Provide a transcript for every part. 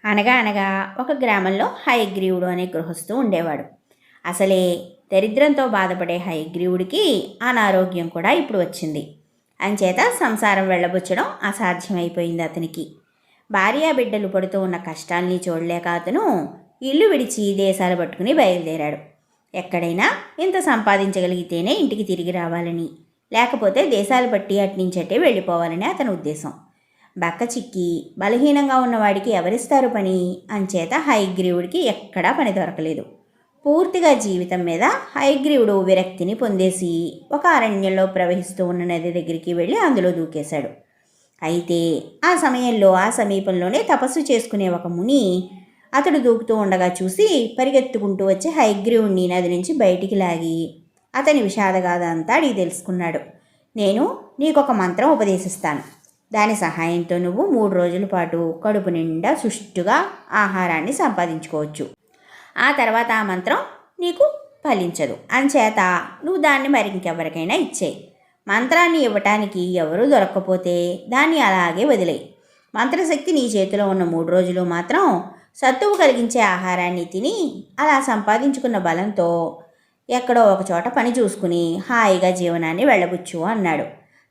అనగా అనగా ఒక గ్రామంలో హయగ్రీవుడు అనే గృహస్థు ఉండేవాడు. అసలే దరిద్రంతో బాధపడే హయగ్రీవుడికి అనారోగ్యం కూడా ఇప్పుడు వచ్చింది. అంచేత సంసారం వెళ్ళబుచ్చడం అసాధ్యమైపోయింది అతనికి. భార్యాబిడ్డలు పడుతూ ఉన్న కష్టాల్ని చూడలేక అతను ఇల్లు విడిచి దేశాలు పట్టుకుని బయలుదేరాడు. ఎక్కడైనా ఇంత సంపాదించగలిగితేనే ఇంటికి తిరిగి రావాలని, లేకపోతే దేశాలు బట్టి అట్నుంచటే వెళ్ళిపోవాలని అతని ఉద్దేశం. బక్క చిక్కి బలహీనంగా ఉన్నవాడికి ఎవరిస్తారు పని? అంచేత హయగ్రీవుడికి ఎక్కడా పని దొరకలేదు. పూర్తిగా జీవితం మీద హయగ్రీవుడు విరక్తిని పొందేసి ఒక అరణ్యంలో ప్రవహిస్తూ ఉన్న నది దగ్గరికి వెళ్ళి అందులో దూకేశాడు. అయితే ఆ సమయంలో ఆ సమీపంలోనే తపస్సు చేసుకునే ఒక ముని అతడు దూకుతూ ఉండగా చూసి పరిగెత్తుకుంటూ వచ్చి హయగ్రీవుడిని నది నుంచి బయటికి లాగి అతని విషాదగాథ అంతా అడిగి తెలుసుకున్నాడు. నేను నీకొక మంత్రం ఉపదేశిస్తాను. దాని సహాయంతో నువ్వు 3 రోజుల పాటు కడుపు నిండా సుష్టుగా ఆహారాన్ని సంపాదించుకోవచ్చు. ఆ తర్వాత ఆ మంత్రం నీకు ఫలించదు. అంచేత నువ్వు దాన్ని మరింకెవరికైనా ఇచ్చేయి. మంత్రాన్ని ఇవ్వటానికి ఎవరూ దొరక్కపోతే దాన్ని అలాగే వదిలేయి. మంత్రశక్తి నీ చేతిలో ఉన్న 3 రోజులు మాత్రం సత్తువు కలిగించే ఆహారాన్ని తిని అలా సంపాదించుకున్న బలంతో ఎక్కడో ఒకచోట పని చూసుకుని హాయిగా జీవనాన్ని వెళ్ళబుచ్చు అన్నాడు.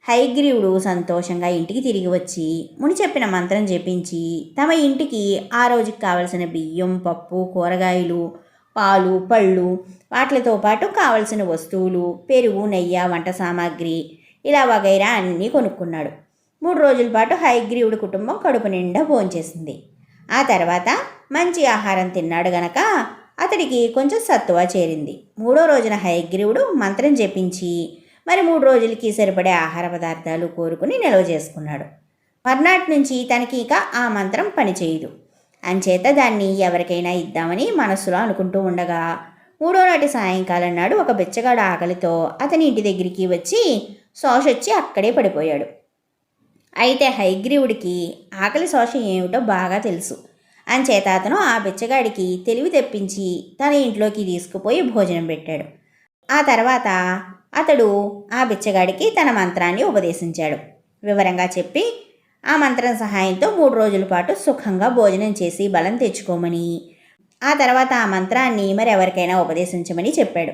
హయగ్రీవుడు సంతోషంగా ఇంటికి తిరిగి వచ్చి ముని చెప్పిన మంత్రం జపించి తమ ఇంటికి ఆ రోజుకి కావలసిన బియ్యం, పప్పు, కూరగాయలు, పాలు, పళ్ళు, వాటితో పాటు కావలసిన వస్తువులు, పెరుగు, నెయ్యి, వంట సామాగ్రి ఇలా వగైరా అన్నీ కొనుక్కున్నాడు. 3 రోజుల పాటు హయగ్రీవుడి కుటుంబం కడుపు నిండా భోంచేసింది. ఆ తర్వాత మంచి ఆహారం తిన్నాడు గనక అతడికి కొంచెం సత్తువ చేరింది. 3వ రోజున హయగ్రీవుడు మంత్రం జపించి మరి 3 రోజులకి సరిపడే ఆహార పదార్థాలు కోరుకుని నిల్వ చేసుకున్నాడు. మర్నాటి నుంచి తనకి ఇక ఆ మంత్రం పనిచేయదు. అంచేత దాన్ని ఎవరికైనా ఇద్దామని మనస్సులో అనుకుంటూ ఉండగా 3వ నాటి సాయంకాలం నాడు ఒక బిచ్చగాడు ఆకలితో అతని ఇంటి దగ్గరికి వచ్చి శోషొచ్చి అక్కడే పడిపోయాడు. అయితే హయగ్రీవుడికి ఆకలి శోష ఏమిటో బాగా తెలుసు. అంచేత అతను ఆ బిచ్చగాడికి తెలివి తెప్పించి తన ఇంట్లోకి తీసుకుపోయి భోజనం పెట్టాడు. ఆ తర్వాత అతడు ఆ బిచ్చగాడికి తన మంత్రాన్ని ఉపదేశించాడు. వివరంగా చెప్పి ఆ మంత్రం సహాయంతో 3 రోజుల పాటు సుఖంగా భోజనం చేసి బలం తెచ్చుకోమని, ఆ తర్వాత ఆ మంత్రాన్ని మరెవరికైనా ఉపదేశించమని చెప్పాడు.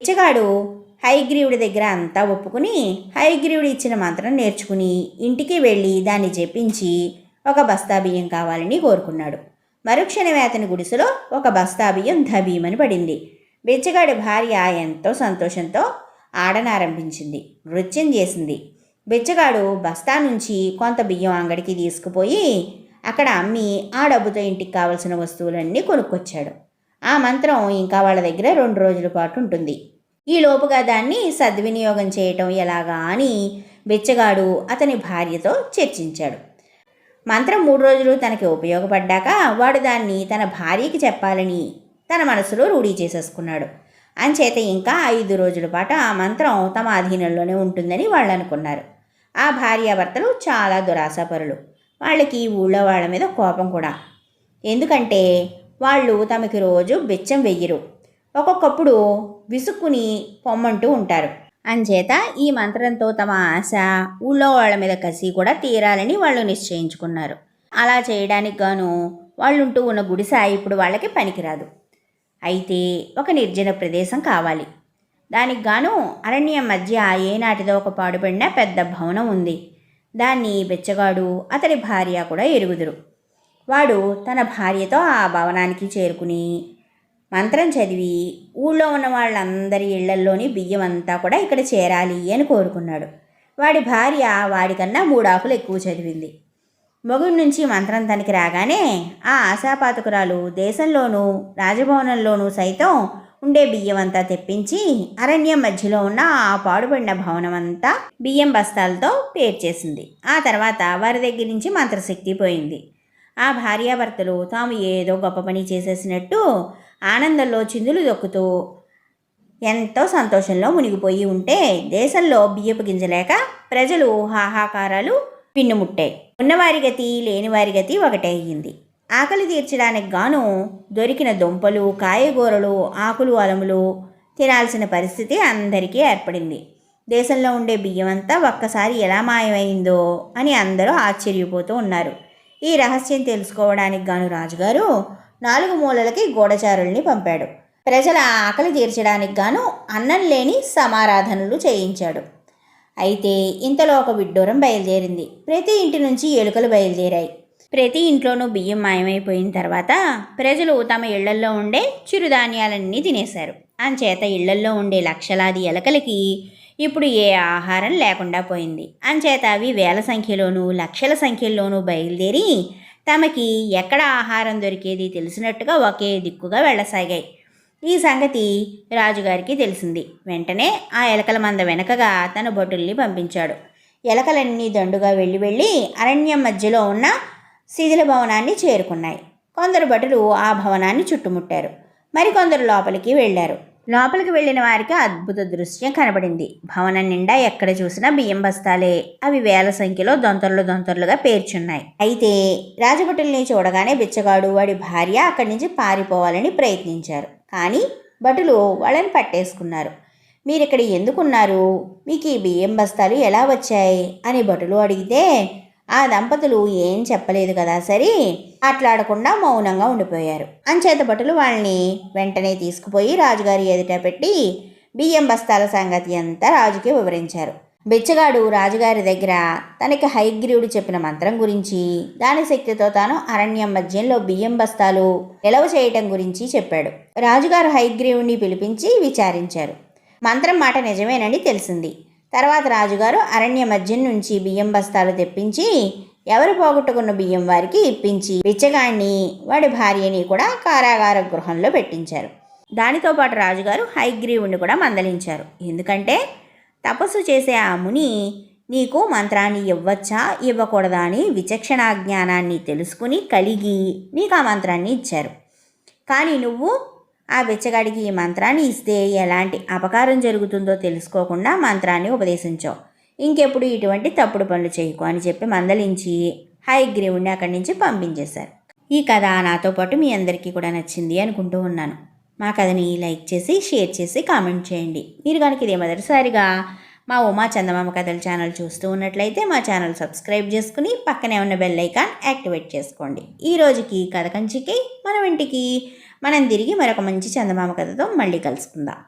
బిచ్చగాడు హయగ్రీవుడి దగ్గర అంతా ఒప్పుకుని హయగ్రీవుడు ఇచ్చిన మంత్రం నేర్చుకుని ఇంటికి వెళ్ళి దాన్ని జపించి ఒక బస్తా బియ్యం కావాలని కోరుకున్నాడు. మరుక్షణమే అతని గుడిసెలో ఒక బస్తా బియ్యం ధబీమని పడింది. బిచ్చగాడి భార్య ఎంతో సంతోషంతో ఆడనారంభించింది, నృత్యం చేసింది. బిచ్చగాడు బస్తా నుంచి కొంత బియ్యం అంగడికి తీసుకుపోయి అక్కడ అమ్మి ఆ డబ్బుతో ఇంటికి కావలసిన వస్తువులన్నీ కొనుక్కొచ్చాడు. ఆ మంత్రం ఇంకా వాళ్ళ దగ్గర 2 రోజుల పాటు ఉంటుంది. ఈ లోపుగా దాన్ని సద్వినియోగం చేయటం ఎలాగా అని బిచ్చగాడు అతని భార్యతో చర్చించాడు. మంత్రం 3 రోజులు తనకి ఉపయోగపడ్డాక వాడు దాన్ని తన భార్యకి చెప్పాలని తన మనసులో రూఢీ చేసేసుకున్నాడు. అంచేత ఇంకా 5 రోజుల పాటు ఆ మంత్రం తమ అధీనంలోనే ఉంటుందని వాళ్ళు అనుకున్నారు. ఆ భార్యాభర్తలు చాలా దురాశాపరులు. వాళ్ళకి ఊళ్ళో వాళ్ళ మీద కోపం కూడా. ఎందుకంటే వాళ్ళు తమకి రోజు బిచ్చం వెయ్యరు, ఒక్కొక్కప్పుడు విసుక్కుని పొమ్మంటూ ఉంటారు. అంచేత ఈ మంత్రంతో తమ ఆశ, ఊళ్ళో వాళ్ళ మీద కసి కూడా తీరాలని వాళ్ళు నిశ్చయించుకున్నారు. అలా చేయడానికి గాను వాళ్ళుంటూ ఉన్న గుడిసె ఇప్పుడు వాళ్ళకి పనికిరాదు. అయితే ఒక నిర్జన ప్రదేశం కావాలి. దానికి గాను అరణ్యం మధ్య ఏనాటిదో ఒక పాడుపడిన పెద్ద భవనం ఉంది. దాన్ని బిచ్చగాడు అతడి భార్య కూడా ఎరుగుదురు. వాడు తన భార్యతో ఆ భవనానికి చేరుకుని మంత్రం చదివి ఊళ్ళో ఉన్న వాళ్ళందరి ఇళ్లల్లోని బియ్యం అంతా కూడా ఇక్కడ చేరాలి అని కోరుకున్నాడు. వాడి భార్య వాడికన్నా 3 ఆకులు ఎక్కువ చదివింది. మొగుడి నుంచి మంత్రం తనకి రాగానే ఆ ఆశాపాతకురాలు దేశంలోనూ రాజభవనంలోనూ సైతం ఉండే బియ్యం అంతా తెప్పించి అరణ్యం మధ్యలో ఉన్న ఆ పాడుపడిన భవనం అంతా బియ్యం బస్తాలతో పేర్చేసింది. ఆ తర్వాత వారి దగ్గర నుంచి మంత్రశక్తి పోయింది. ఆ భార్యాభర్తలు తాము ఏదో గొప్ప పని చేసేసినట్టు ఆనందంలో చిందులు దొక్కుతూ ఎంతో సంతోషంలో మునిగిపోయి ఉంటే దేశంలో బియ్యపు గింజలేక ప్రజలు హాహాకారాలు పిన్నుముట్టాయి. ఉన్నవారి గతి లేనివారి గతి ఒకటే అయ్యింది. ఆకలి తీర్చడానికి గాను దొరికిన దుంపలు, కాయగూరలు, ఆకులు, అలములు తినాల్సిన పరిస్థితి అందరికీ ఏర్పడింది. దేశంలో ఉండే బియ్యం అంతా ఒక్కసారి ఎలా మాయమైందో అని అందరూ ఆశ్చర్యపోతూ ఉన్నారు. ఈ రహస్యం తెలుసుకోవడానికి గాను రాజుగారు 4 మూలలకి గూఢచారుల్ని పంపాడు. ప్రజల ఆకలి తీర్చడానికి గాను అన్నం లేని సమారాధనలు చేయించాడు. అయితే ఇంతలో ఒక విడ్డూరం బయలుదేరింది. ప్రతి ఇంటి నుంచి ఎలుకలు బయలుదేరాయి. ప్రతి ఇంట్లోనూ బియ్యం మాయమైపోయిన తర్వాత ప్రజలు తమ ఇళ్లల్లో ఉండే చిరుధాన్యాలన్నీ తినేశారు. అంచేత ఇళ్లల్లో ఉండే లక్షలాది ఎలకలకి ఇప్పుడు ఏ ఆహారం లేకుండా పోయింది. అంచేత అవి వేల సంఖ్యలోనూ లక్షల సంఖ్యల్లోనూ బయలుదేరి తమకి ఎక్కడ ఆహారం దొరికేది తెలిసినట్టుగా ఒకే దిక్కుగా వెళ్ళసాగాయి. ఈ సంగతి రాజుగారికి తెలిసింది. వెంటనే ఆ ఎలకల మంద వెనకగా తన భటుల్ని పంపించాడు. ఎలకలన్నీ దండుగా వెళ్ళి అరణ్యం మధ్యలో ఉన్న శిథిల భవనాన్ని చేరుకున్నాయి. కొందరు భటులు ఆ భవనాన్ని చుట్టుముట్టారు. మరికొందరు లోపలికి వెళ్ళారు. లోపలికి వెళ్ళిన వారికి అద్భుత దృశ్యం కనబడింది. భవనం నిండా ఎక్కడ చూసినా బియ్యం బస్తాలే. అవి వేల సంఖ్యలో దొంతర్లుగా పేర్చున్నాయి. అయితే రాజభటుల్ని చూడగానే బిచ్చగాడు వాడి భార్య అక్కడి నుంచి పారిపోవాలని ప్రయత్నించారు. కానీ భటులు వాళ్ళని పట్టేసుకున్నారు. మీరిక్కడ ఎందుకున్నారు? మీకు ఈ బియ్యం బస్తాలు ఎలా వచ్చాయి అని భటులు అడిగితే ఆ దంపతులు ఏం చెప్పలేదు కదా సరి మాట్లాడకుండా మౌనంగా ఉండిపోయారు. అంచేత భటులు వాళ్ళని వెంటనే తీసుకుపోయి రాజుగారి ఎదుట పెట్టి బియ్యం బస్తాల సంగతి అంతా రాజుకి వివరించారు. బిచ్చగాడు రాజుగారి దగ్గర తనకి హయగ్రీవుడు చెప్పిన మంత్రం గురించి, దాని శక్తితో తాను అరణ్యం మధ్యంలో బియ్యం బస్తాలు నిలవ చేయటం గురించి చెప్పాడు. రాజుగారు హయగ్రీవుడిని పిలిపించి విచారించారు. మంత్రం మాట నిజమేనని తెలిసింది. తర్వాత రాజుగారు అరణ్య మధ్యం నుంచి బియ్యం బస్తాలు తెప్పించి ఎవరు పోగొట్టుకున్న బియ్యం వారికి ఇప్పించి బిచ్చగాడిని వాడి భార్యని కూడా కారాగార గృహంలో పెట్టించారు. దానితో పాటు రాజుగారు హయగ్రీవుడిని కూడా మందలించారు. ఎందుకంటే తపస్సు చేసే ఆ ముని నీకు మంత్రాన్ని ఇవ్వచ్చా ఇవ్వకూడదా అని విచక్షణా జ్ఞానాన్ని తెలుసుకుని కలిగి నీకు ఆ మంత్రాన్ని ఇచ్చారు. కానీ నువ్వు ఆ బిచ్చగాడికి ఈ మంత్రాన్ని ఇస్తే ఎలాంటి అపకారం జరుగుతుందో తెలుసుకోకుండా మంత్రాన్ని ఉపదేశించావు. ఇంకెప్పుడు ఇటువంటి తప్పుడు పనులు చేయకు అని చెప్పి మందలించి హయగ్రీవుడిని అక్కడి నుంచి పంపించేశారు. ఈ కథ నాతో పాటు మీ అందరికీ కూడా నచ్చింది అనుకుంటూ ఉన్నాను. మా కథని లైక్ చేసి షేర్ చేసి కామెంట్ చేయండి. మీరు కనుక ఇదే మొదటిసారిగా మా ఉమా చందమామ కథల ఛానల్ చూస్తూ ఉన్నట్లయితే మా ఛానల్ సబ్స్క్రైబ్ చేసుకుని పక్కనే ఉన్న బెల్ ఐకాన్ యాక్టివేట్ చేసుకోండి. ఈ రోజుకి కథ కంచికి మనం ఇంటికి మనం తిరిగి మరొక మంచి చందమామ కథతో మళ్ళీ కలుసుకుందాం.